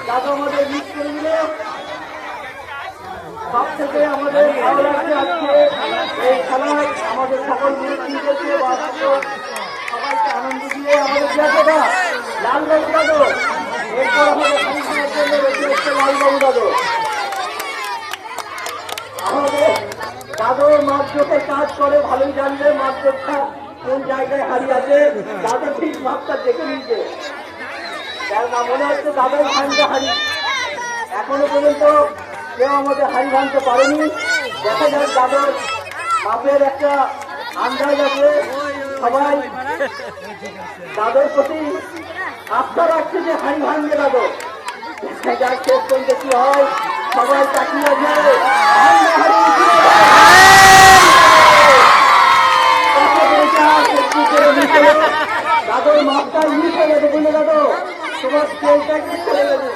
দাদু আমাদের মিস করে দিল। সব থেকে আমাদের ভালো লাগছে আজকে এই খেলায় আমাদের সকল মুরব্বীদেরকে বা সবাইকে আনন্দ দিয়ে আমাদের জায়গাটা লালবাবু দাদু, এরপর আমাদের খানিক্ষণের জন্য বেশি হচ্ছে লালবাবু দাদু। আমাদের দাদু মাপজোকের কাজ করে, ভালোই জানবে মাপজোকটা কোন জায়গায় হারিয়ে আছে। দাদু ঠিক মাপটা দেখে নিয়েছে, মনে হচ্ছে দাদাই ভাঙতে হারি। এখনো পর্যন্ত কেউ আমাদের হারি ভাঙতে পারেনি। দেখা যাক দাদুর মাপের একটা আন্দাজ আছে, সবাই দাদুর প্রতি আস্থা রাখছে যে হারি ভাঙবে দাদু। দেখা যাক শেষ পর্যন্ত কি হয়, সবাই তাকিয়ে আছে। দাদুর মাপটা মিস হয়ে গেছে, বুঝলে দাদু তোমার স্কেলটা কি চলে গেছে।